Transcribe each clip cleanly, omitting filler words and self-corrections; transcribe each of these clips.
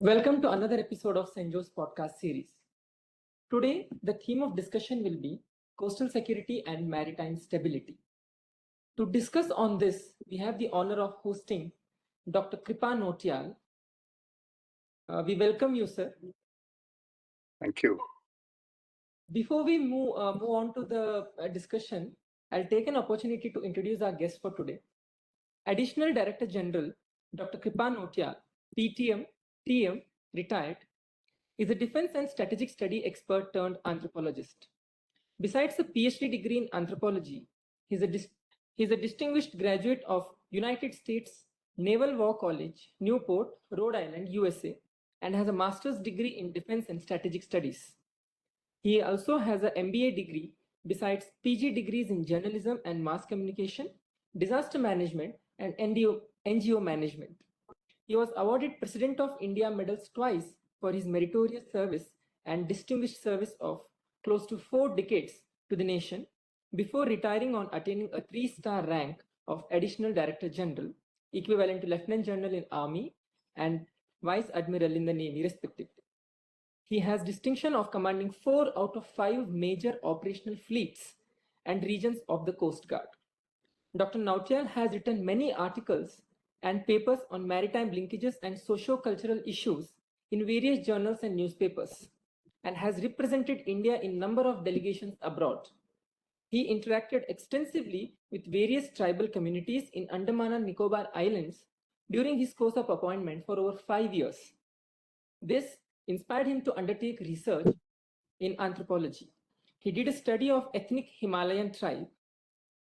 Welcome to another episode of CENJOWS podcast series. Today, the theme of discussion will be coastal security and maritime stability. To discuss on this, we have the honor of hosting Dr. Kripa Nautiyal. We welcome you, sir. Thank you. Before we move on to the discussion, I'll take an opportunity to introduce our guest for today. Additional Director General, Dr. Kripa Nautiyal, PTM, TM, retired, is a defense and strategic study expert turned anthropologist. Besides a PhD degree in anthropology, he's a distinguished graduate of United States Naval War College, Newport, Rhode Island, USA, and has a master's degree in defense and strategic studies. He also has an MBA degree besides PG degrees in journalism and mass communication, disaster management, and NGO management. He was awarded President of India medals twice for his meritorious service and distinguished service of close to 4 decades to the nation before retiring on attaining a 3-star rank of Additional Director General, equivalent to Lieutenant General in Army and Vice Admiral in the Navy, respectively. He has distinction of commanding 4 out of 5 major operational fleets and regions of the Coast Guard. Dr. Nautiyal has written many articles and papers on maritime linkages and socio-cultural issues in various journals and newspapers, and has represented India in a number of delegations abroad. He interacted extensively with various tribal communities in Andaman and Nicobar Islands during his course of appointment for over 5 years. This inspired him to undertake research in anthropology. He did a study of ethnic Himalayan tribe.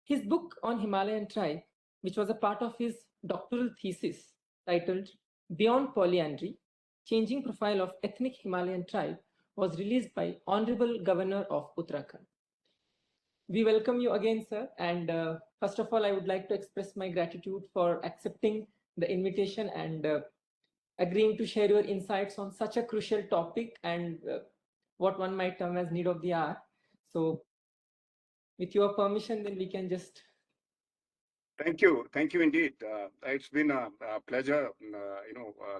His book on Himalayan tribe, which was a part of his doctoral thesis titled Beyond Polyandry, Changing Profile of Ethnic Himalayan Tribe, was released by Honorable Governor of Uttarakhand. We welcome you again, sir. And first of all, I would like to express my gratitude for accepting the invitation and agreeing to share your insights on such a crucial topic and what one might term as need of the hour. So with your permission, then we can just... Thank you indeed. It's been a pleasure,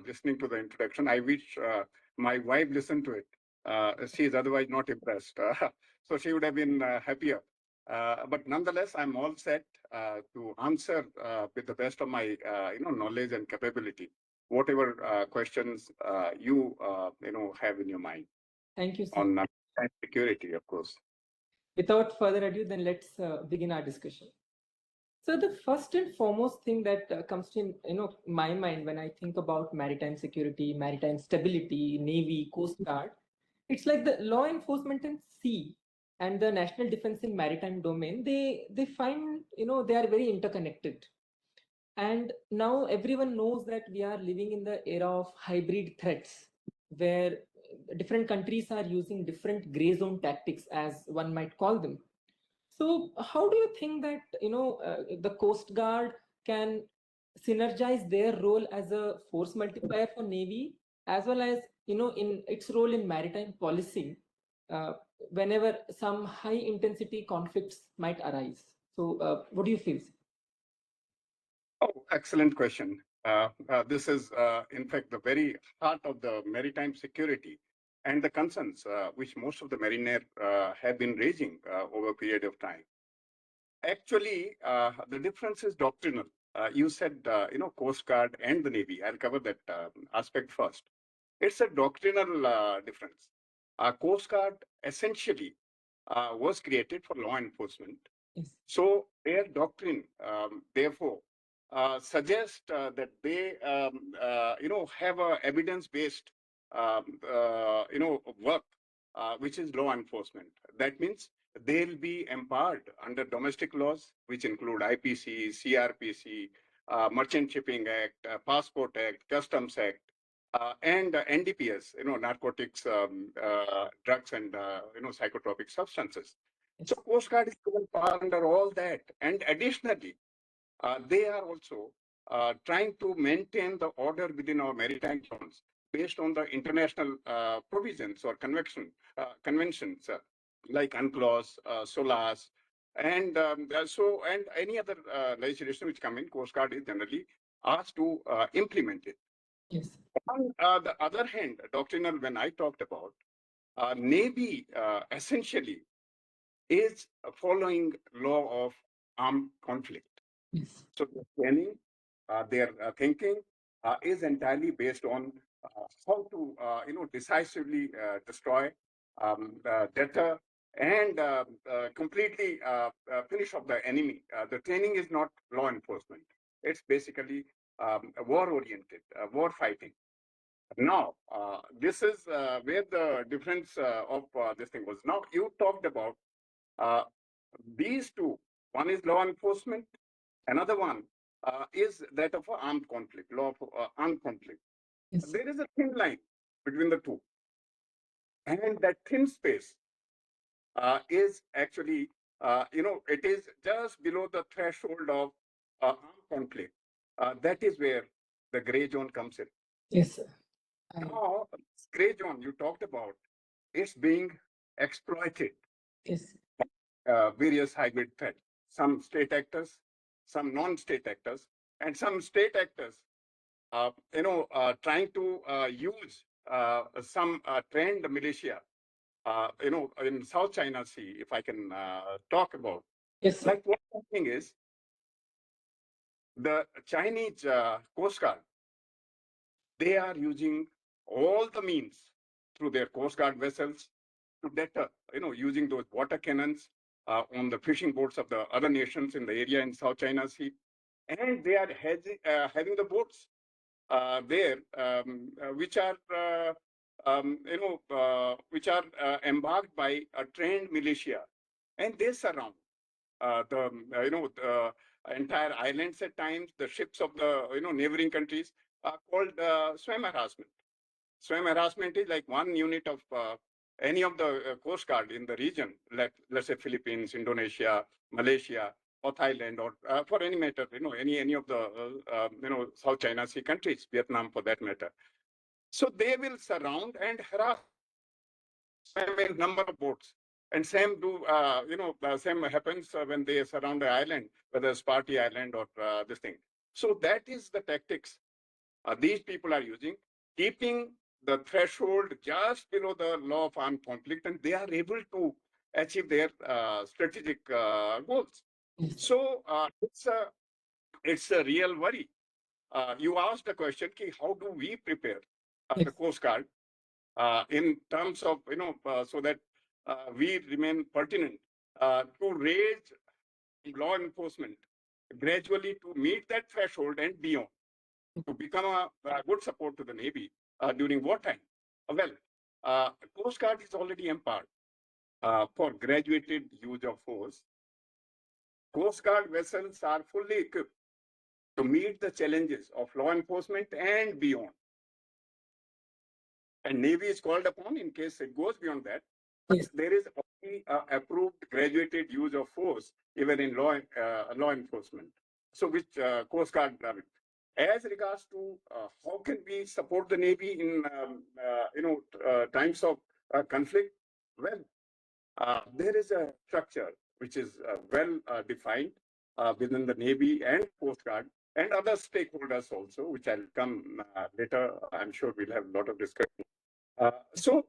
listening to the introduction. I wish my wife listened to it. She is otherwise not impressed, so she would have been happier. But nonetheless, I'm all set to answer with the best of my knowledge and capability whatever questions you have in your mind. Thank you, sir. On security, of course. Without further ado, then let's begin our discussion. So the first and foremost thing that comes to my mind when I think about maritime security, maritime stability, Navy, Coast Guard, it's like the law enforcement in sea and the national defense in maritime domain. They find they are very interconnected, and now everyone knows that we are living in the era of hybrid threats, where different countries are using different gray zone tactics, as one might call them. So how do you think that the Coast Guard can synergize their role as a force multiplier for Navy, as well as in its role in maritime policy whenever some high intensity conflicts might arise? So what do you feel? Oh, excellent question. This is in fact the very heart of the maritime security and the concerns which most of the mariner have been raising over a period of time. Actually, the difference is doctrinal. You said, Coast Guard and the Navy. I'll cover that aspect first. It's a doctrinal difference. Coast Guard essentially was created for law enforcement. Yes. So their doctrine, therefore, suggests that they, have a evidence-based work, which is law enforcement. That means they'll be empowered under domestic laws, which include IPC, CRPC, Merchant Shipping Act, Passport Act, Customs Act, and NDPS, narcotics, drugs, and psychotropic substances. So Coast Guard is given power under all that, and additionally, they are also trying to maintain the order within our maritime zones based on the international provisions or conventions like UNCLOS, SOLAS, and and any other legislation which come in. Coast Guard is generally asked to implement it. Yes. On the other hand, doctrinal, when I talked about, Navy essentially is following law of armed conflict. Yes. So the planning, their thinking is entirely based on how to, decisively destroy, deter, and completely finish off the enemy. The training is not law enforcement. It's basically war-oriented, war fighting. Now, this is where the difference of this thing was. Now, you talked about uh, these two. One is law enforcement. Another one is that of armed conflict, law of armed conflict. Yes. There is a thin line between the two. And that thin space is actually, it is just below the threshold of armed conflict. That is where the gray zone comes in. Yes. Now, this gray zone you talked about, it's being exploited. Yes. Various hybrid threats, some state actors, some non-state actors, and some state actors, trying to use some trained militia, in South China Sea, if I can talk about. Yes, sir. Like what's happening is the Chinese Coast Guard, they are using all the means through their Coast Guard vessels to deter, using those water cannons on the fishing boats of the other nations in the area in South China Sea. And they are having the boats there, which are, embarked by a trained militia. And they surround the entire islands at times. The ships of the, neighboring countries are called swim harassment. Swim harassment is like one unit of any of the Coast Guard in the region, like let's say Philippines, Indonesia, Malaysia, or Thailand, or for any matter, any of the South China Sea countries, Vietnam for that matter. So they will surround and harass a number of boats. And same same happens when they surround the island, whether it's Party Island or this thing. So that is the tactics these people are using, keeping the threshold just below the law of armed conflict, and they are able to achieve their strategic goals. Yes. So it's a real worry. You asked the question, how do we prepare Yes. the Coast Guard in terms of, so that we remain pertinent to raise law enforcement gradually to meet that threshold and beyond, to become a good support to the Navy during wartime. Coast Guard is already empowered for graduated use of force. Coast Guard vessels are fully equipped to meet the challenges of law enforcement and beyond. And Navy is called upon in case it goes beyond that. Yes. There is only approved graduated use of force even in law enforcement. So which Coast Guard as regards to how can we support the Navy in times of conflict? Well, there is a structure which is well defined within the Navy and Coast Guard and other stakeholders also, which I'll come later. I'm sure we'll have a lot of discussion. So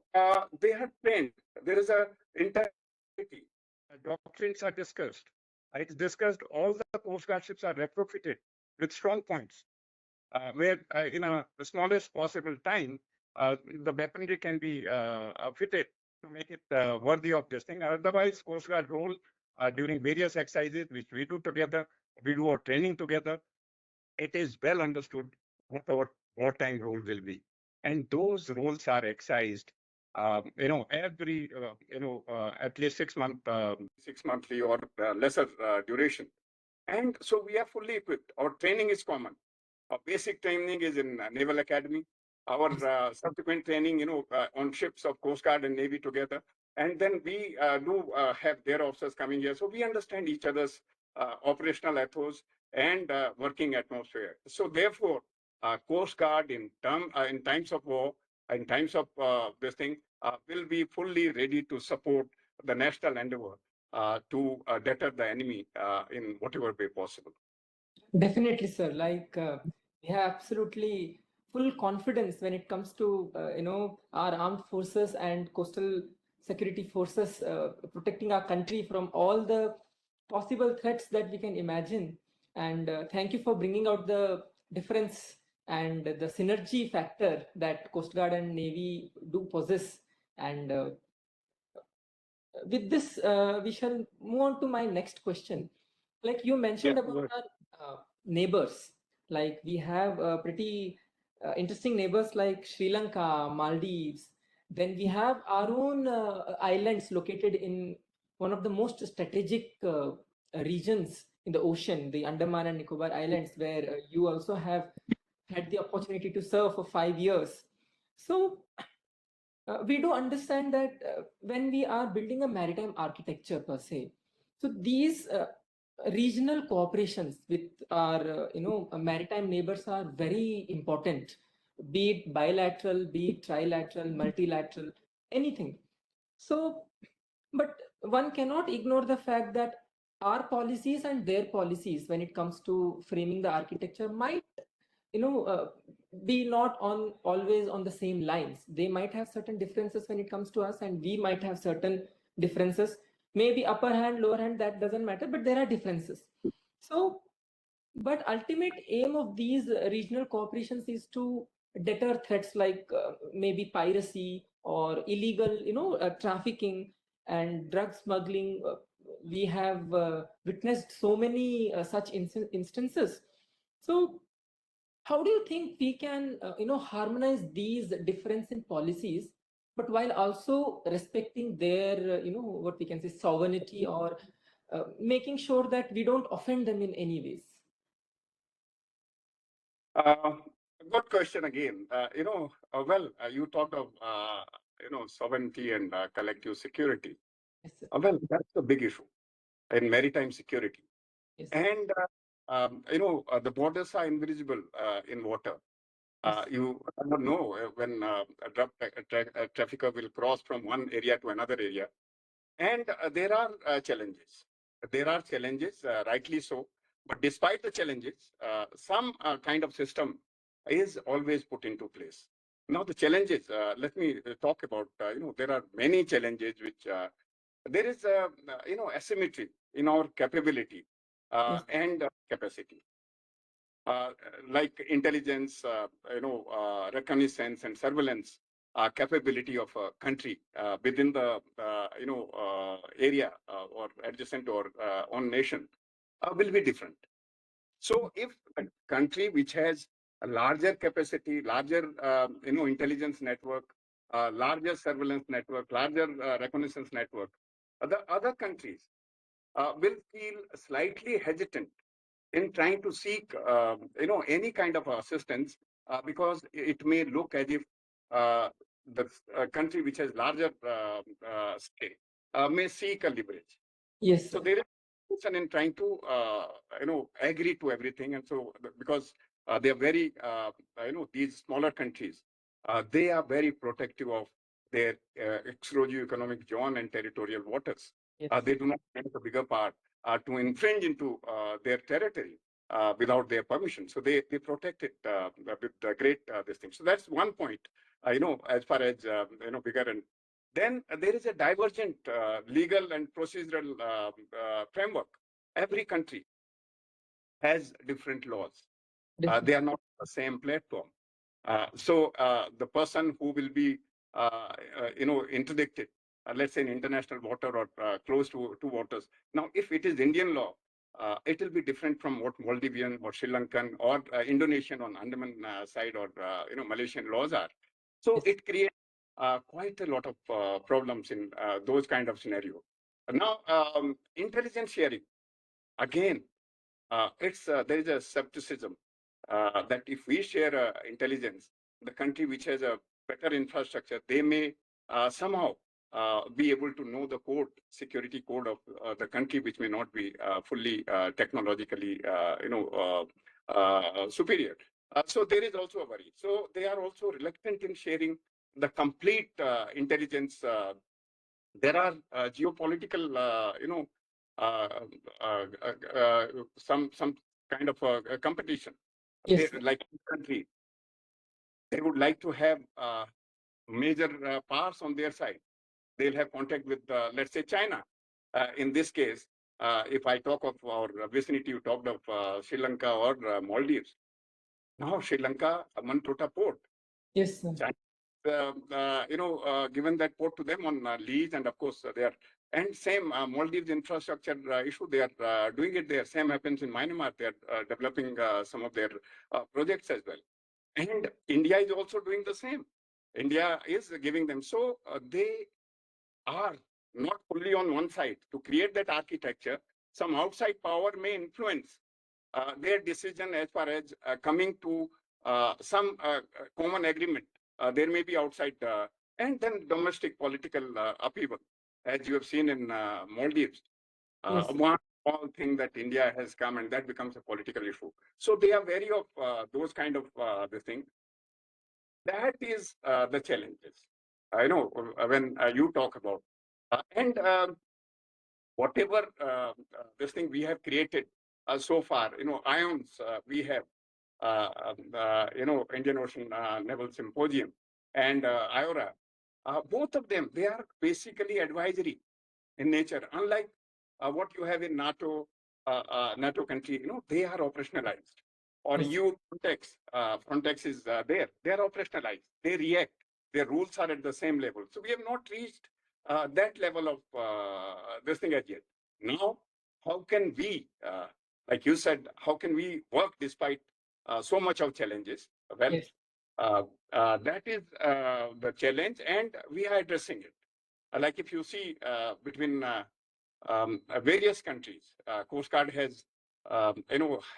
they are trained. There is a entire doctrines are discussed. It's discussed. All the Coast Guard ships are retrofitted with strong points, where in the smallest possible time, the weaponry can be fitted to make it worthy of this thing. Otherwise, Coast Guard role during various exercises, which we do together, we do our training together. It is well understood what our wartime role will be, and those roles are exercised. Every at least 6 month, 6 monthly or lesser duration, and so we are fully equipped. Our training is common. Our basic training is in Naval Academy. Our subsequent training, on ships of Coast Guard and Navy together. And then we do have their officers coming here. So we understand each other's operational ethos and working atmosphere. So therefore, Coast Guard in times of war, in times of this thing, will be fully ready to support the national endeavor to deter the enemy in whatever way possible. Definitely, sir. Like we have absolutely full confidence when it comes to our armed forces and coastal security forces protecting our country from all the possible threats that we can imagine. And thank you for bringing out the difference and the synergy factor that Coast Guard and Navy do possess. And with this, we shall move on to my next question. Like you mentioned about our neighbors, like we have pretty interesting neighbors like Sri Lanka, Maldives. Then we have our own islands located in one of the most strategic regions in the ocean, the Andaman and Nicobar Islands, where you also have had the opportunity to serve for 5 years. So we do understand that when we are building a maritime architecture per se, so these regional cooperations with our maritime neighbors are very important, be it bilateral, be it trilateral, multilateral, anything. So but one cannot ignore the fact that our policies and their policies when it comes to framing the architecture might you know uh, be not on always on the same lines. They might have certain differences when it comes to us, and we might have certain differences, maybe upper hand, lower hand, that doesn't matter, but there are differences. So but ultimate aim of these regional cooperations is to deter threats like maybe piracy or illegal trafficking and drug smuggling. We have witnessed so many such instances. So how do you think we can harmonize these difference in policies, but while also respecting their what we can say sovereignty, or making sure that we don't offend them in any ways? Uh, Good question again. You talked of sovereignty and collective security. Yes, sir. Well, that's a big issue in maritime security. Yes, sir. And the borders are invisible in water. Yes. You don't know when a trafficker will cross from one area to another area. And there are challenges. There are challenges, rightly so. But despite the challenges, some kind of system is always put into place. Now, the challenges, let me talk about, there are many challenges which there is, asymmetry in our capability Yes. and capacity. Uh, like intelligence, reconnaissance and surveillance capability of a country within the area or adjacent or on nation will be different. So if a country which has a larger capacity, larger intelligence network, larger surveillance network, larger reconnaissance network, the other countries will feel slightly hesitant in trying to seek, any kind of assistance because it may look as if uh, the country which has larger stake may seek a leverage. Yes, So sir. there is tension in trying to, agree to everything, and so because they are very, these smaller countries, they are very protective of their socio-economic zone and territorial waters. Yes. They do not take a bigger part to infringe into their territory without their permission. So they protect it with great this thing. So that's one point. As far as bigger, and then there is a divergent legal and procedural framework. Every country has different laws. They Definitely. are not the same platform. So the person who will be, interdicted, let's say in international water or close to waters. Now, if it is Indian law, it will be different from what Maldivian or Sri Lankan or Indonesian on Andaman side or Malaysian laws are. So Yes. it creates quite a lot of problems in those kind of scenario. Now, intelligence sharing again, there is a skepticism that if we share intelligence, the country which has a better infrastructure, they may somehow be able to know the code, security code of the country, which may not be fully technologically, superior. So there is also a worry. So they are also reluctant in sharing the complete intelligence. There are geopolitical, uh, uh, some kind of a competition. Yes, sir. Like country. they would like to have major powers on their side. They'll have contact with, let's say, China. In this case, if I talk of our vicinity, you talked of Sri Lanka or Maldives. Now, Sri Lanka, Mantrota port. Yes, sir. China, given that port to them on lease, and of course they are. And same Maldives infrastructure issue, they are doing it there. Same happens in Myanmar. They are developing some of their projects as well. And India is also doing the same. India is giving them. So they are not fully on one side. To create that architecture, some outside power may influence their decision as far as coming to some common agreement. There may be outside and then domestic political upheaval, as you have seen in Maldives. Yes. One small thing that India has come, and that becomes a political issue. So they are wary of those kind of the thing. That is the challenges. I know when you talk about and whatever this thing we have created so far, ions we have, Indian Ocean Naval Symposium and IORA, both of them, they are basically advisory in nature. Unlike what you have in NATO country, they are operationalized. Or Yes. EU Frontex is there. They are operationalized. They react. Their rules are at the same level. So we have not reached that level of this thing as yet. Now, how can we, like you said, how can we work despite so much of challenges? Well, Yes. that is the challenge, and we are addressing it. Like if you see between various countries, Coast Guard has,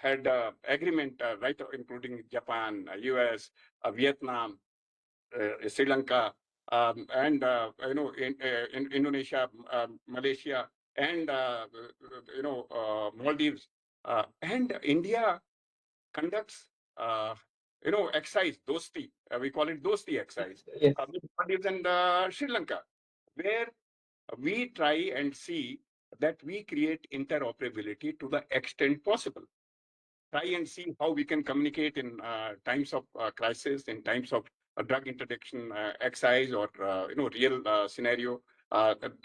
had agreement, right, including Japan, US, Vietnam, Sri Lanka, and in Indonesia, Malaysia, and Maldives, and India conducts, exercise, Dosti. We call it Dosti exercise. Yes. With Maldives and Sri Lanka, where we try and see that we create interoperability to the extent possible. Try and see how we can communicate in times of crisis, in times of drug interdiction exercise, or real scenario,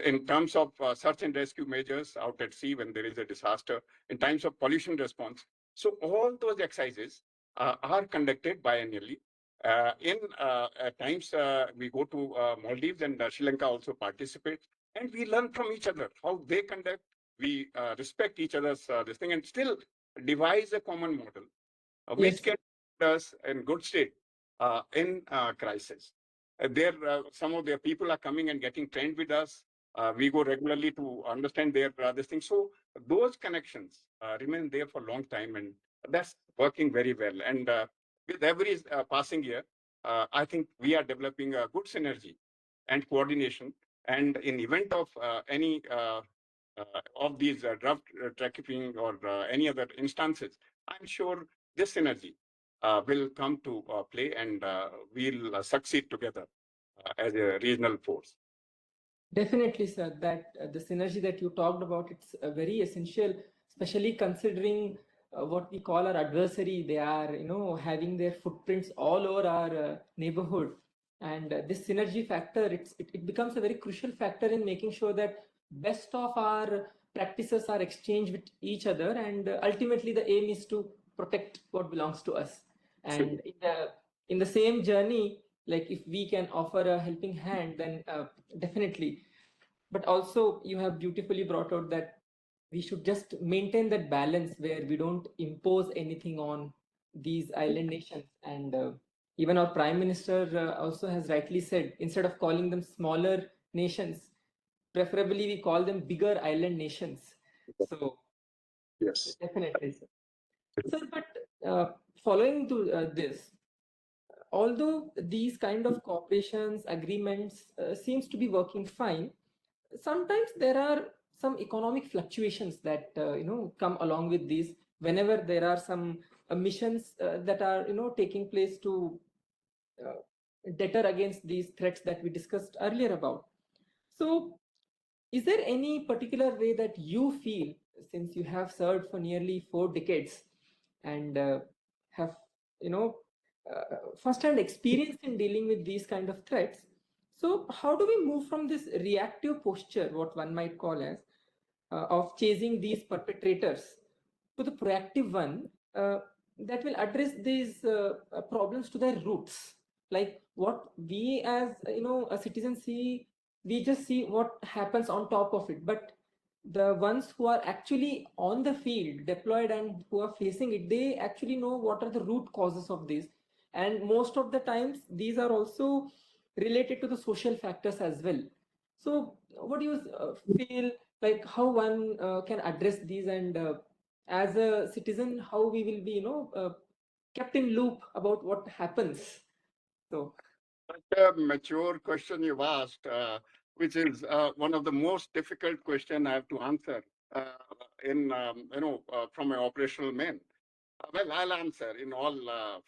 in terms of search and rescue measures out at sea when there is a disaster, in times of pollution response. So all those exercises are conducted biannually. At times we go to Maldives, and Sri Lanka also participates, and we learn from each other how they conduct. We respect each other's this thing, and still devise a common model which Yes. can put us in good state in crisis. Some of their people are coming and getting trained with us. We go regularly to understand their this thing. So those connections remain there for a long time, and that's working very well. And with every passing year, I think we are developing a good synergy and coordination. And in event of any of these draft trafficking or any other instances, I'm sure this synergy will come to play, and we'll succeed together as a regional force. Definitely, sir, that the synergy that you talked about, it's very essential, especially considering what we call our adversary. They are, having their footprints all over our neighborhood. And this synergy factor, it becomes a very crucial factor in making sure that best of our practices are exchanged with each other. And ultimately, the aim is to protect what belongs to us. And in the same journey, like if we can offer a helping hand, then definitely. But also you have beautifully brought out that we should just maintain that balance where we don't impose anything on these island nations. And even our prime minister also has rightly said, instead of calling them smaller nations, preferably we call them bigger island nations. So Yes. definitely, sir, but following to this, although these kind of cooperations agreements seems to be working fine, sometimes there are some economic fluctuations that come along with these whenever there are some missions that are taking place to uh, deter against these threats that we discussed earlier about. So is there any particular way that you feel, since you have served for nearly 4 decades and have first-hand experience in dealing with these kind of threats. So how do we move from this reactive posture, what one might call as, of chasing these perpetrators, to the proactive one that will address these problems to their roots? Like what we as a citizen see, we just see what happens on top of it, but the ones who are actually on the field deployed and who are facing it, they actually know what are the root causes of this. And most of the times these are also related to the social factors as well. So what do you feel, like how one can address these, and as a citizen how we will be kept in loop about what happens? So a mature question you've asked, which is one of the most difficult question I have to answer in from an operational man. Well, I'll answer in all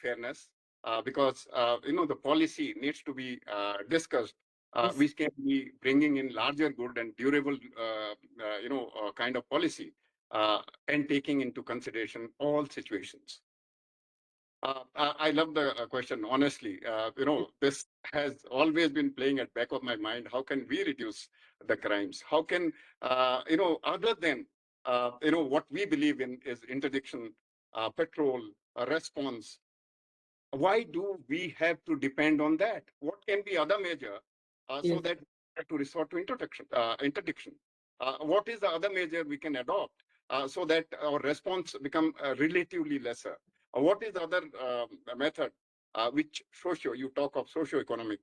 fairness because the policy needs to be discussed, yes, which can be bringing in larger good and durable, kind of policy, and taking into consideration all situations. I love the question. Honestly, this has always been playing at back of my mind. How can we reduce the crimes? How can, other than, what we believe in is interdiction, patrol, response. Why do we have to depend on that? What can be other measure so yes, that we have to resort to interdiction? What is the other measure we can adopt so that our response become relatively lesser? What is the other method which you talk of socioeconomic,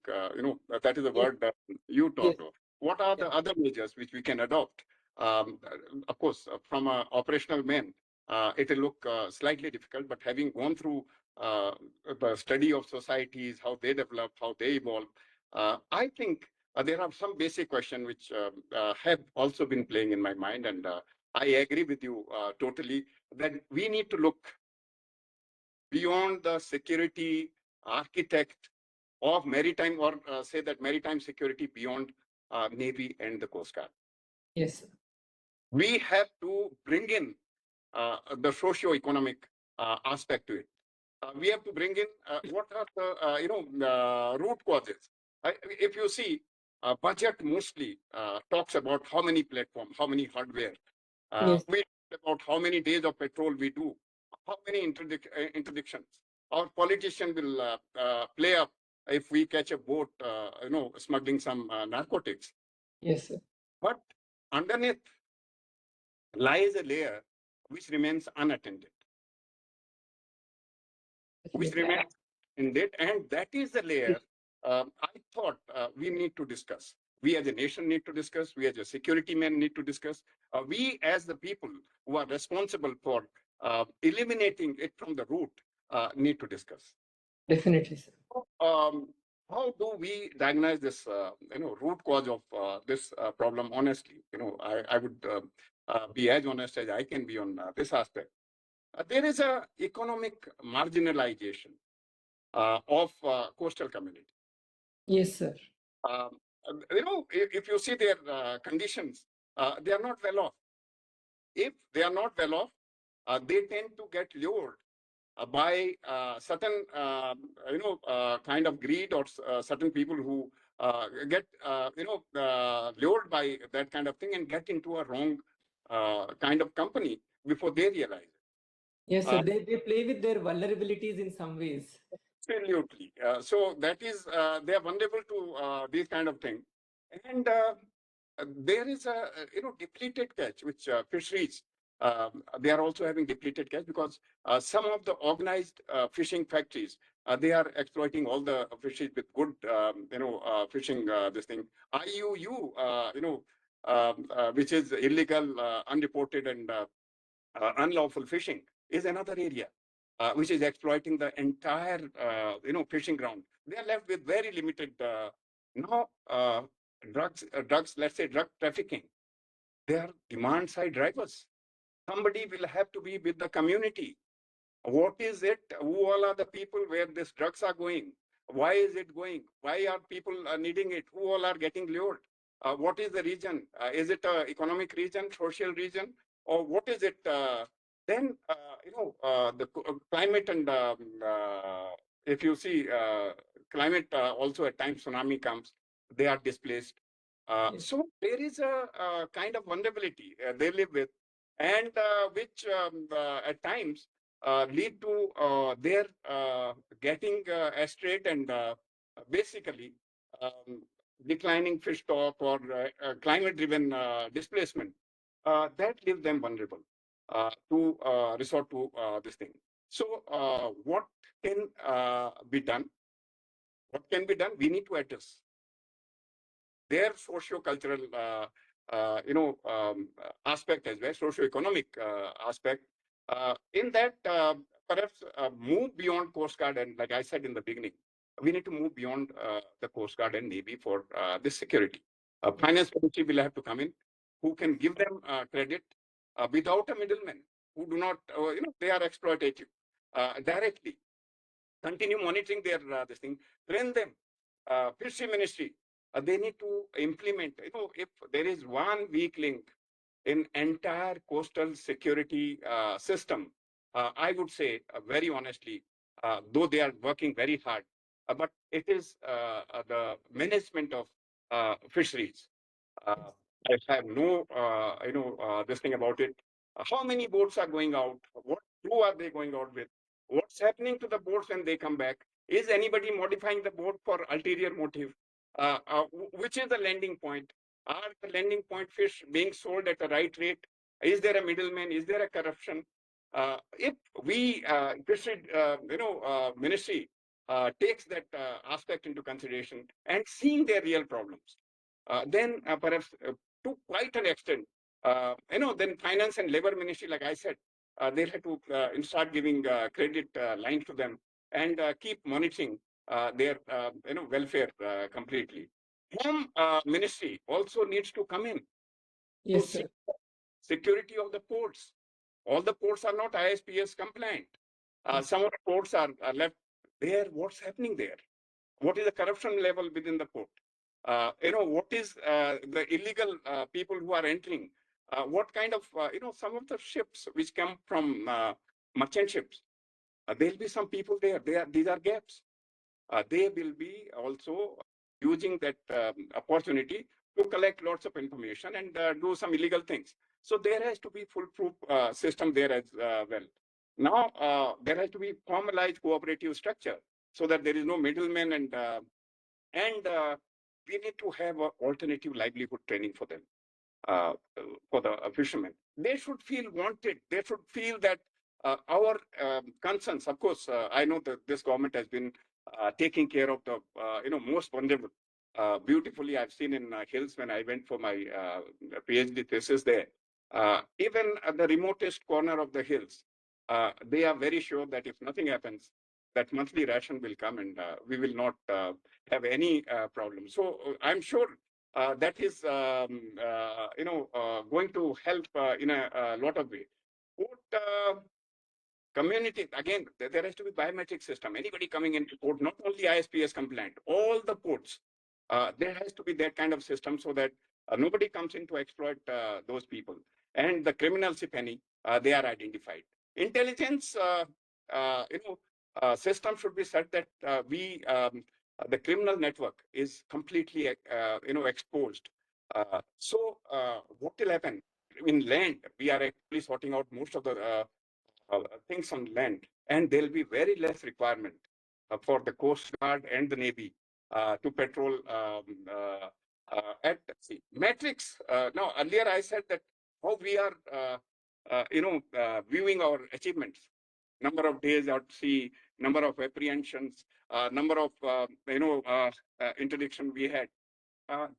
that is the yes, word that you yes, talked of. What are yes, the other measures which we can adopt? Of course, from an operational man, it will look slightly difficult, but having gone through uh, the study of societies, how they develop, how they evolve, I think there are some basic questions which have also been playing in my mind, and I agree with you totally that we need to look beyond the security architect of maritime, or say that maritime security beyond Navy and the Coast Guard. yes, We have to bring in the socio-economic aspect to it. We have to bring in what are the root causes. If you see, budget mostly talks about how many platforms, how many hardware. yes, We talk about how many days of patrol we do, how many interdictions. Our politician will play up if we catch a boat, smuggling some narcotics. yes, sir. But underneath lies a layer which remains unattended, which Definitely. remains in it, and that is the layer I thought we need to discuss. We as a nation need to discuss. We as a security men need to discuss. We as the people who are responsible for eliminating it from the root need to discuss. Definitely, sir. Um, how do we diagnose this, root cause of this problem? Honestly, I would be as honest as I can be on this aspect. There is a economic marginalization of coastal community. Yes, sir. Um, if you see their conditions, they are not well off. If they are not well off, they tend to get lured by certain, kind of greed, or certain people who get, lured by that kind of thing and get into a wrong kind of company before they realize it. Yes, sir. They play with their vulnerabilities in some ways. Absolutely. So that is, they are vulnerable to these kind of things. And there is a, depleted catch, which fisheries, they are also having depleted catch because some of the organized fishing factories, they are exploiting all the fishes with good, fishing, this thing. IUU, which is illegal, unreported, and unlawful fishing is another area which is exploiting the entire fishing ground. They are left with very limited now drugs. Let's say drug trafficking. They are demand side drivers. Somebody will have to be with the community. What is it? Who all are the people where these drugs are going? Why is it going? Why are people needing it? Who all are getting lured? What is the region? Is it an economic region, social region, or what is it? Then the climate and if you see climate, also at times tsunami comes, they are displaced. Yes. So there is a kind of vulnerability they live with, and which at times lead to their getting straight and basically um, declining fish stock or climate-driven displacement that leave them vulnerable to resort to this thing. So what can be done? What can be done? We need to address their socio-cultural, aspect as well, socio-economic aspect. In that, perhaps move beyond Coast Guard, and like I said in the beginning, we need to move beyond the Coast Guard and Navy for this security. Finance ministry will have to come in, who can give them credit without a middleman, who do not, they are exploitative directly. Continue monitoring their this thing, train them. Fishery ministry, they need to implement. If there is one weak link in entire coastal security system, I would say very honestly, though they are working very hard, but it is the management of fisheries. I have no, this thing about it. How many boats are going out? What crew are they going out with? What's happening to the boats when they come back? Is anybody modifying the boat for ulterior motive? Which is the landing point? Are the landing point fish being sold at the right rate? Is there a middleman? Is there a corruption? If we, fishery, ministry takes that aspect into consideration and seeing their real problems, then perhaps to quite an extent, then finance and labor ministry, like I said, they'll have to start giving credit lines to them and keep monitoring their welfare completely. Home ministry also needs to come in to Yes, see sir. security of the ports. All the ports are not ISPS compliant. Yes. Some of the ports are left there. What's happening there? What is the corruption level within the port? What is the illegal people who are entering? What kind of, some of the ships which come from merchant ships, there'll be some people there. These are gaps. They will be also using that opportunity to collect lots of information and do some illegal things. So there has to be foolproof system there as well. Now, there has to be formalized cooperative structure so that there is no middleman and we need to have an alternative livelihood training for them, uh, for the fishermen. They should feel wanted. They should feel that our concerns, of course, I know that this government has been taking care of the, most vulnerable. Beautifully, I've seen in hills when I went for my PhD thesis there. Even at the remotest corner of the hills, they are very sure that if nothing happens, that monthly ration will come and we will not have any problem. So I'm sure that is, going to help in a lot of ways. Port community, again, there has to be biometric system. Anybody coming into port, not only ISPS compliant, all the ports, there has to be that kind of system so that nobody comes in to exploit those people. And the criminals, if any, they are identified. Intelligence, system should be such that the criminal network is completely, exposed. What will happen? In land, we are actually sorting out most of the things on land, and there'll be very less requirement for the Coast Guard and the Navy to patrol at sea. Metrics. Now, earlier I said that how we are, viewing our achievements. Number of days at sea, number of apprehensions, number of, interdiction we had.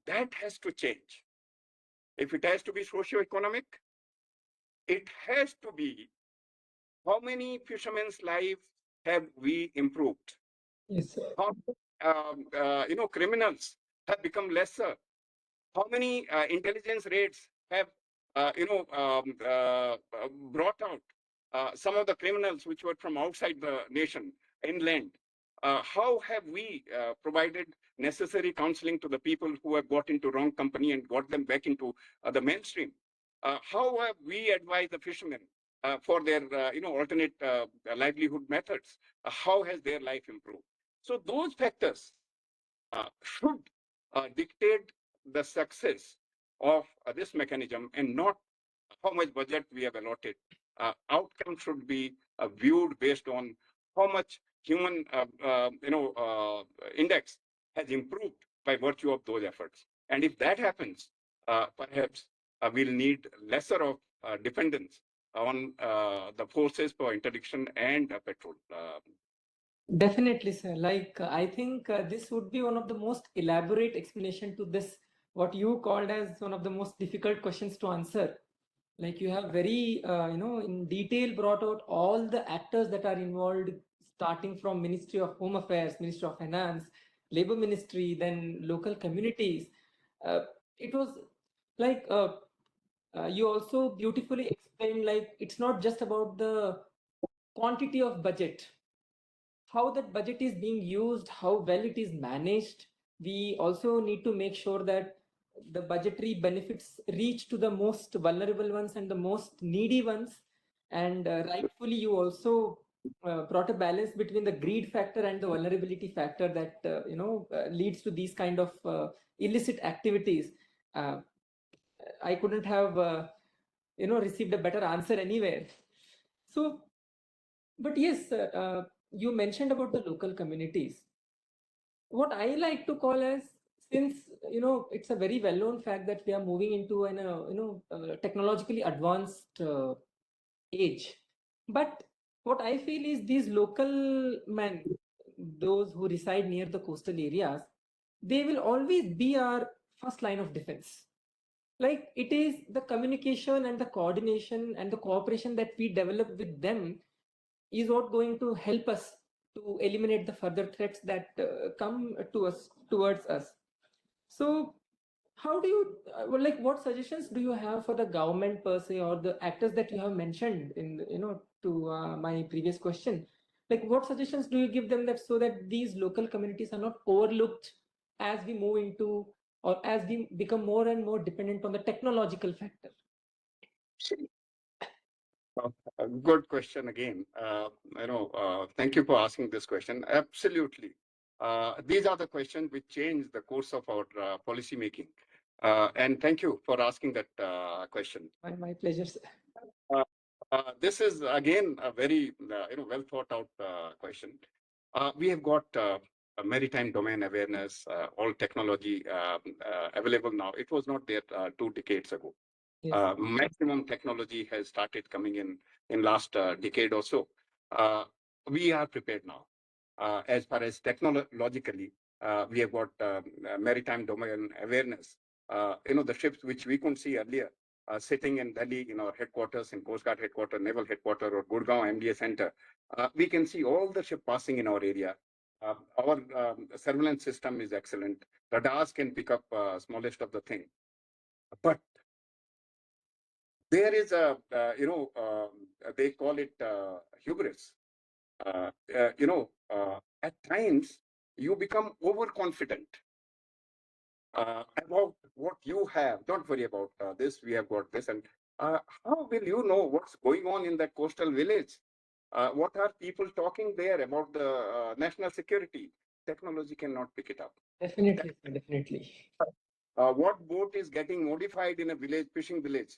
That has to change. If it has to be socio-economic, it has to be how many fishermen's lives have we improved? Yes, sir. How criminals have become lesser? How many intelligence raids have brought out some of the criminals which were from outside the nation inland? How have we provided necessary counseling to the people who have got into wrong company and got them back into the mainstream? How have we advised the fishermen for their alternate livelihood methods. How has their life improved? So those factors should dictate the success of this mechanism, and not how much budget we have allotted. Outcome should be viewed based on how much human index has improved by virtue of those efforts. And if that happens, perhaps we'll need lesser of dependence on the forces for interdiction and petrol. Definitely, sir. Like, I think this would be one of the most elaborate explanation to this, what you called as one of the most difficult questions to answer. Like, you have very, in detail brought out all the actors that are involved, starting from Ministry of Home Affairs, Ministry of Finance, Labor Ministry, then local communities. It was like, you also beautifully explained, like, it's not just about the quantity of budget, how that budget is being used, how well it is managed. We also need to make sure that the budgetary benefits reach to the most vulnerable ones and the most needy ones. And rightfully, you also brought a balance between the greed factor and the vulnerability factor that leads to these kind of illicit activities. Uh, I couldn't have received a better answer anywhere. So, but yes, you mentioned about the local communities. What I like to call as, since it's a very well-known fact that we are moving into an technologically advanced age, but what I feel is these local men, those who reside near the coastal areas, they will always be our first line of defense. Like, it is the communication and the coordination and the cooperation that we develop with them is what going to help us to eliminate the further threats that come to us towards us. So how do you like, what suggestions do you have for the government per se, or the actors that you have mentioned in to my previous question? Like, what suggestions do you give them, that so that these local communities are not overlooked as we move into, or as we become more and more dependent on the technological factor? A good question again. Thank you for asking this question. Absolutely. These are the questions which change the course of our policy making. And thank you for asking that question. My pleasure, sir. This is again a very well thought out question. We have got a maritime domain awareness, all technology available now. It was not there 2 decades ago. Yes. Maximum technology has started coming in last decade or so. We are prepared now. As far as technologically, we have got maritime domain awareness. The ships which we couldn't see earlier, sitting in Delhi in our headquarters, in Coast Guard headquarters, Naval headquarters, or Gurgaon MDA center, we can see all the ship passing in our area. Our surveillance system is excellent. Radars can pick up smallest of the thing. But there is a, they call it hubris. At times you become overconfident about what you have. Don't worry about this. We have got this. And how will you know what's going on in that coastal village? What are people talking there about the national security? Technology cannot pick it up. Definitely, definitely. What boat is getting modified in a village, fishing village,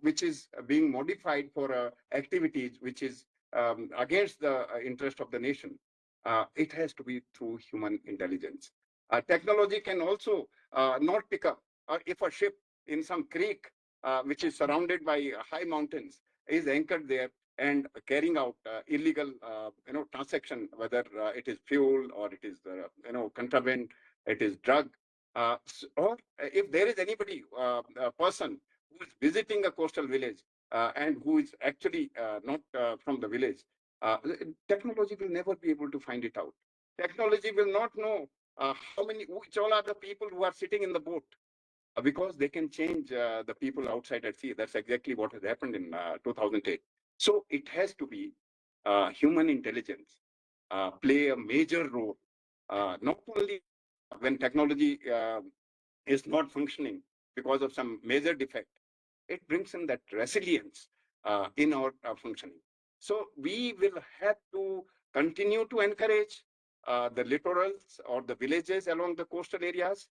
which is being modified for activities which is against the interest of the nation. It has to be through human intelligence. Technology can also not pick up, if a ship in some creek, which is surrounded by high mountains, is anchored there and carrying out illegal, transaction, whether it is fuel or it is, contraband, it is drug. Or if there is anybody, a person who is visiting a coastal village and who is actually not from the village, technology will never be able to find it out. Technology will not know which all are the people who are sitting in the boat, because they can change the people outside at sea. That's exactly what has happened in 2008. So it has to be human intelligence play a major role, not only when technology is not functioning because of some major defect. It brings in that resilience in our functioning. So we will have to continue to encourage the littorals or the villages along the coastal areas.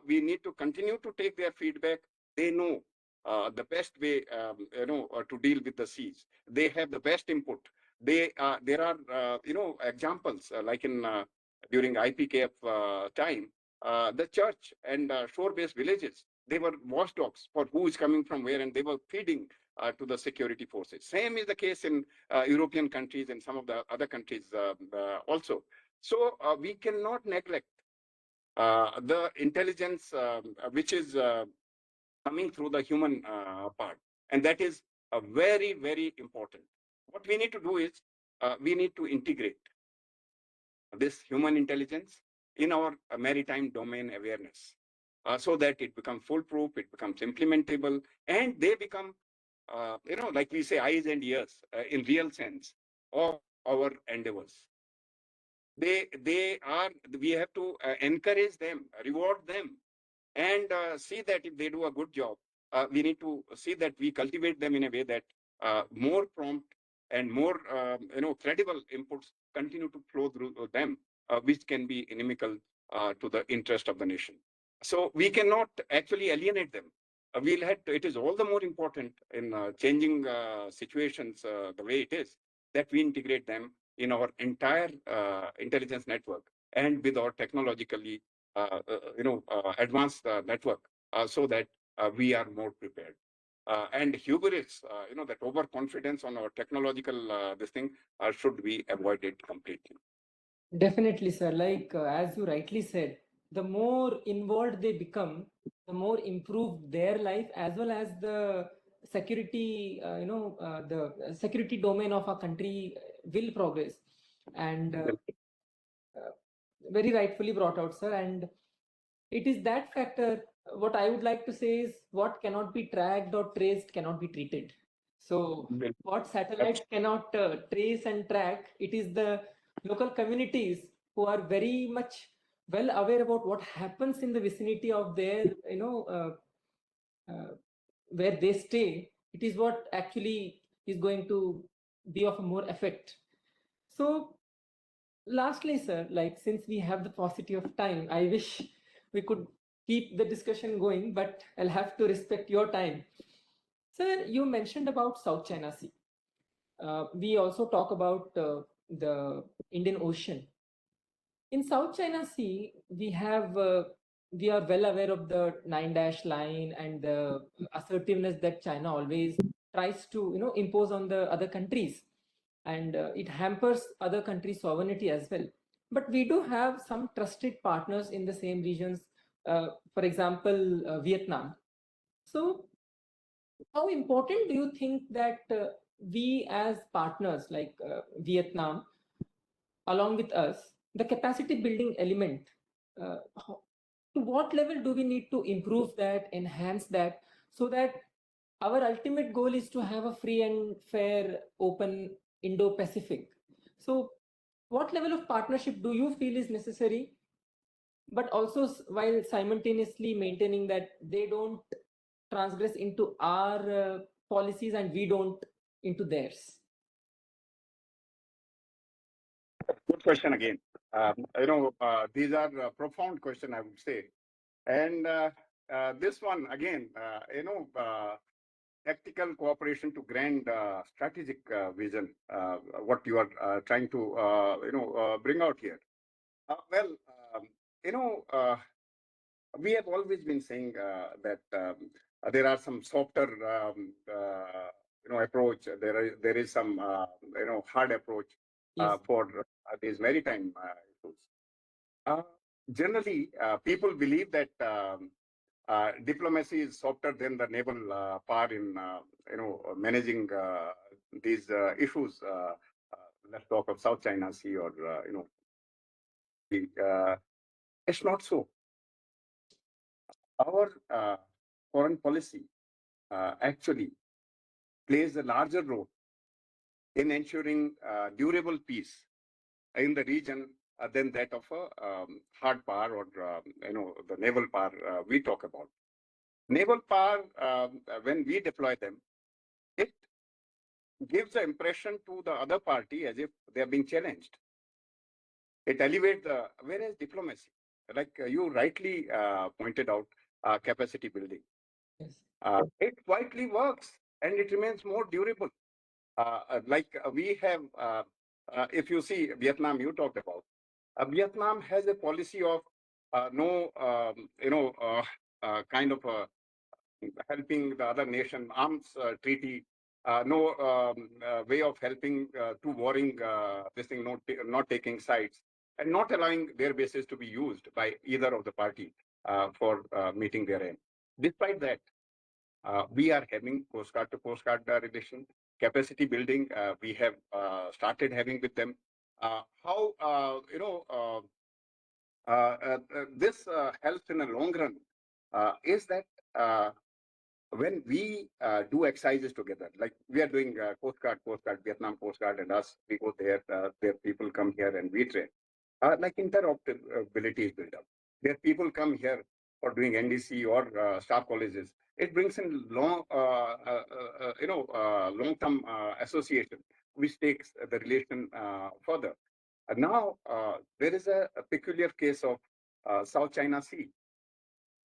We need to continue to take their feedback. They know the best way, to deal with the seas. They have the best input. There are, examples like in during IPKF time, the church and shore-based villages, they were watchdogs for who is coming from where, and they were feeding to the security forces. Same is the case in European countries and some of the other countries also. So we cannot neglect the intelligence which is coming through the human part. And that is very, very important. What we need to do is we need to integrate this human intelligence in our maritime domain awareness so that it becomes foolproof, it becomes implementable, and they become, like we say, eyes and ears in real sense of our endeavors. We have to encourage them, reward them, and see that if they do a good job, we need to see that we cultivate them in a way that more prompt and more, credible inputs continue to flow through them, which can be inimical to the interest of the nation. So we cannot actually alienate them. We'll have to, it is all the more important in changing situations the way it is, that we integrate them in our entire intelligence network and with our technologically advanced network so that we are more prepared. And hubris, that overconfidence on our technological this thing should be avoided completely. Definitely, sir. Like as you rightly said, the more involved they become, the more improved their life as well as the security, the security domain of our country will progress. And very rightfully brought out, sir. And it is that factor. What I would like to say is what cannot be tracked or traced cannot be treated. So what satellites cannot trace and track, it is the local communities who are very much well aware about what happens in the vicinity of their, where they stay. It is what actually is going to be of a more effect. So lastly, sir, like since we have the paucity of time, I wish we could keep the discussion going, but I'll have to respect your time. Sir, you mentioned about South China Sea. We also talk about the Indian Ocean. In South China Sea, we are well aware of the 9-dash line and the assertiveness that China always tries to, impose on the other countries, and it hampers other countries' sovereignty as well. But we do have some trusted partners in the same regions. For example, Vietnam. So, how important do you think that we as partners like Vietnam, along with us, the capacity building element, to what level do we need to improve that, enhance that, so that our ultimate goal is to have a free and fair, open Indo-Pacific? So what level of partnership do you feel is necessary, but also while simultaneously maintaining that they don't transgress into our policies and we don't into theirs? Good question again. These are profound questions, I would say. And this one, again, tactical cooperation to grand strategic vision, what you are trying to, bring out here. Well, we have always been saying that there are some softer, approach. There is some, hard approach Yes. for these maritime issues. Generally, people believe that diplomacy is softer than the naval power in, managing these issues. Let's talk of South China Sea or, it's not so. Our foreign policy actually plays a larger role in ensuring durable peace in the region than that of a hard power or the naval power we talk about. Naval power, when we deploy them, it gives the impression to the other party as if they are being challenged. It elevates the, whereas diplomacy, like you rightly pointed out, capacity building. Yes. It quietly works and it remains more durable. We have, if you see Vietnam, you talked about, Vietnam has a policy of no, kind of helping the other nation, arms treaty, no way of helping to warring this thing, not taking sides, and not allowing their bases to be used by either of the party for meeting their aim. Despite that, we are having postcard to postcard relation, capacity building. We have started having with them. How this helps in the long run is that when we do exercises together, like we are doing postcard, Vietnam postcard, and us, we go there, their people come here and we train. Like interoperability is built up. Their people come here for doing NDC or staff colleges. It brings in long-term association, which takes the relation further. Now, there is a peculiar case of South China Sea.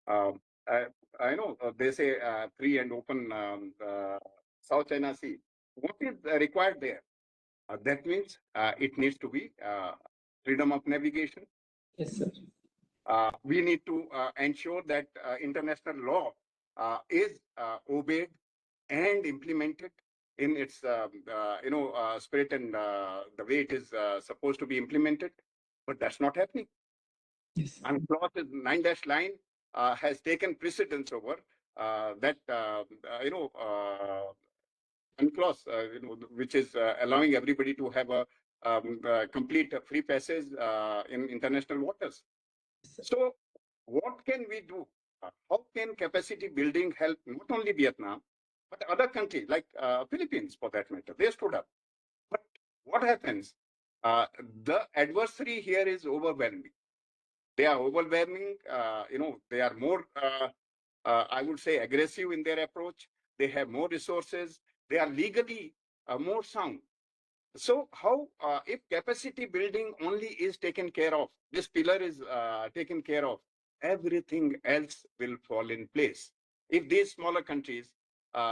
Um, I know they say free and open South China Sea. What is required there? That means it needs to be freedom of navigation. Yes, sir. We need to ensure that international law is obeyed and implemented in its spirit and the way it is supposed to be implemented. But that's not happening. Yes. And clause 9-line has taken precedence over that UNCLOS, which is allowing everybody to have a complete free passage in international waters. So what can we do? How can capacity building help not only Vietnam, but other countries like Philippines, for that matter? They stood up. But what happens? The adversary here is overwhelming. They are overwhelming. They are more, I would say, aggressive in their approach. They have more resources. They are legally more sound. So how, if capacity building only is taken care of, this pillar is taken care of, everything else will fall in place. If these smaller countries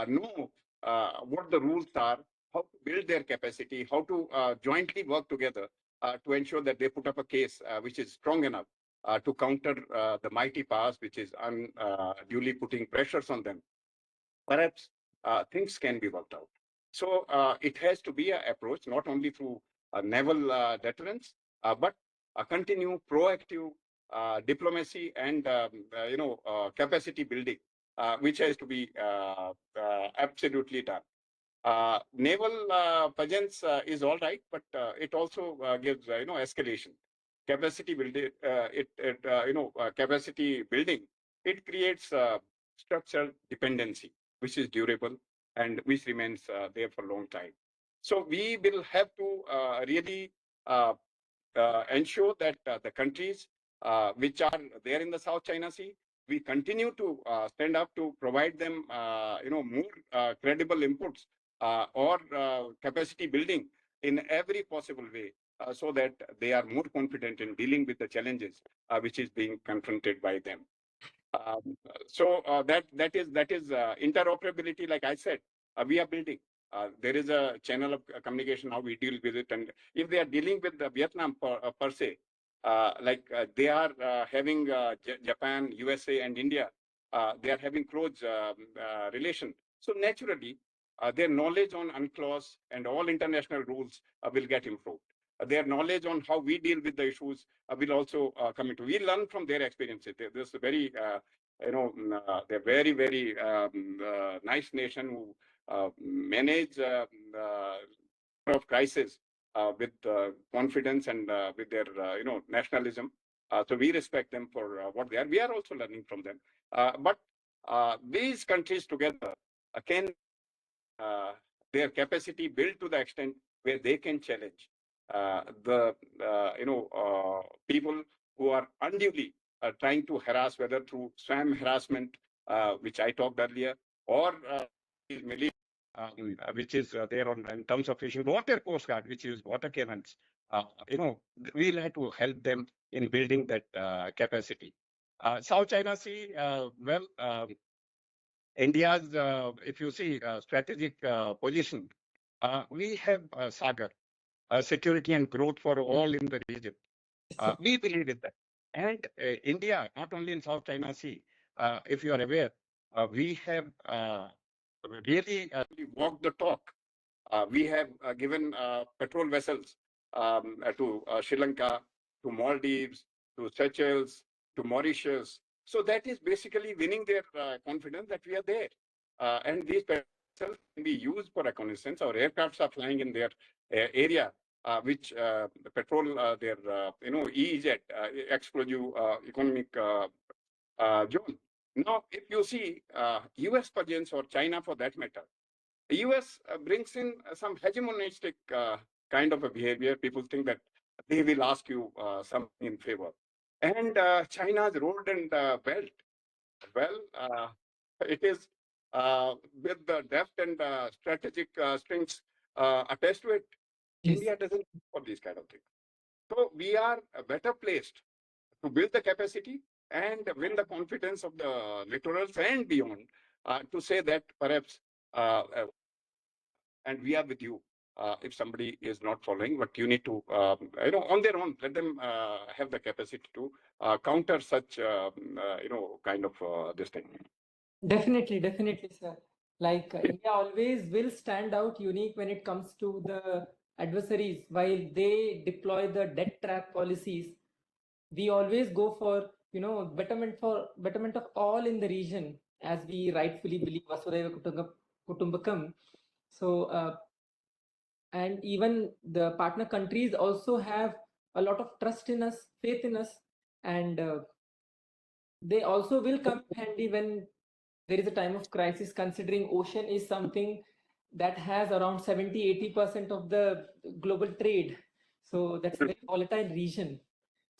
know what the rules are, how to build their capacity, how to jointly work together to ensure that they put up a case which is strong enough to counter the mighty powers which is unduly putting pressures on them, perhaps things can be worked out. So it has to be an approach not only through naval deterrence, but a continue proactive diplomacy and capacity building, which has to be absolutely done. Naval presence is all right, but it also gives escalation. Capacity building, capacity building. It creates structural dependency, which is durable and which remains there for a long time. So we will have to really ensure that the countries which are there in the South China Sea, we continue to stand up to provide them, more credible inputs or capacity building in every possible way, so that they are more confident in dealing with the challenges which is being confronted by them. That is interoperability. Like I said, we are building. There is a channel of communication how we deal with it, and if they are dealing with Vietnam per se, they are having Japan, USA, and India. They are having close relation. So naturally, their knowledge on UNCLOS and all international rules will get improved. Their knowledge on how we deal with the issues will also come into. We learn from their experiences. There's a very, they're very, very nice nation who manage of crisis with confidence and with their, nationalism. So we respect them for what they are. We are also learning from them. But these countries together can their capacity built to the extent where they can challenge the people who are unduly trying to harass, whether through swam harassment, which I talked earlier, or which is there on in terms of fishing, water coast guard, which is water currents. We'll have to help them in building that capacity. South China Sea, India's, if you see, strategic position, we have Sagar, security and growth for all in the region. We believe in that. And India, not only in South China Sea, if you are aware, we have really walked the talk. We have given patrol vessels to Sri Lanka, to Maldives, to Seychelles, to Mauritius. So that is basically winning their confidence that we are there. And these vessels can be used for reconnaissance. Our aircrafts are flying in their area, which patrol their, EEZ, exclusive economic zone. Now, if you see US presence or China for that matter, the US brings in some hegemonistic kind of a behavior. People think that they will ask you something in favor. And China's road and belt, well, it is with the depth and strategic strengths attached to it. Yes. India doesn't look for these kind of things. So we are better placed to build the capacity and win the confidence of the littorals and beyond to say that perhaps and we are with you if somebody is not following, but you need to, on their own, let them have the capacity to counter such, kind of this thing. Definitely, sir. Like India always will stand out unique when it comes to the adversaries. While they deploy the debt trap policies, we always go for betterment of all in the region, as we rightfully believe Vasudhaiva Kutumbakam. So and even the partner countries also have a lot of trust in us, faith in us, and they also will come handy when there is a time of crisis, considering ocean is something that has around 70-80% of the global trade. So that's a very volatile region.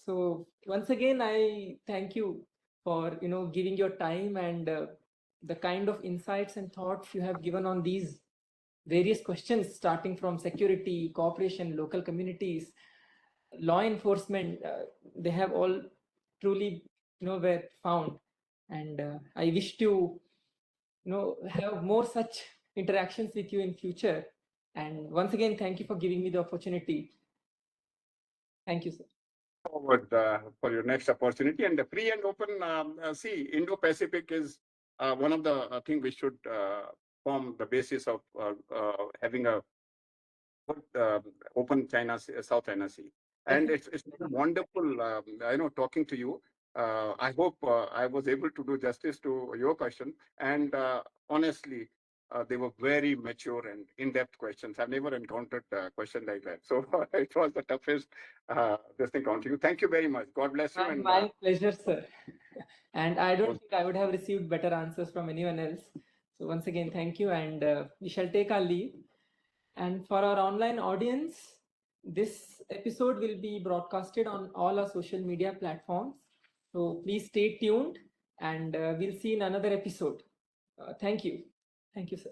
So once again, I thank you for giving your time and the kind of insights and thoughts you have given on these various questions, starting from security, cooperation, local communities, law enforcement. They have all truly were found, and I wish to have more such interactions with you in future. And once again, thank you for giving me the opportunity. Thank you, sir. Forward for your next opportunity. And the free and open sea, Indo-Pacific is one of the things which should form the basis of having a good open China, South China Sea. And it's wonderful, talking to you. I hope I was able to do justice to your question. And honestly, they were very mature and in-depth questions. I've never encountered a question like that. So it was the toughest this thing to you. Thank you very much. God bless you. And my pleasure, sir. And I don't think I would have received better answers from anyone else. So once again, thank you. And we shall take our leave. And for our online audience, this episode will be broadcasted on all our social media platforms. So please stay tuned, and we'll see in another episode. Thank you. Thank you, sir.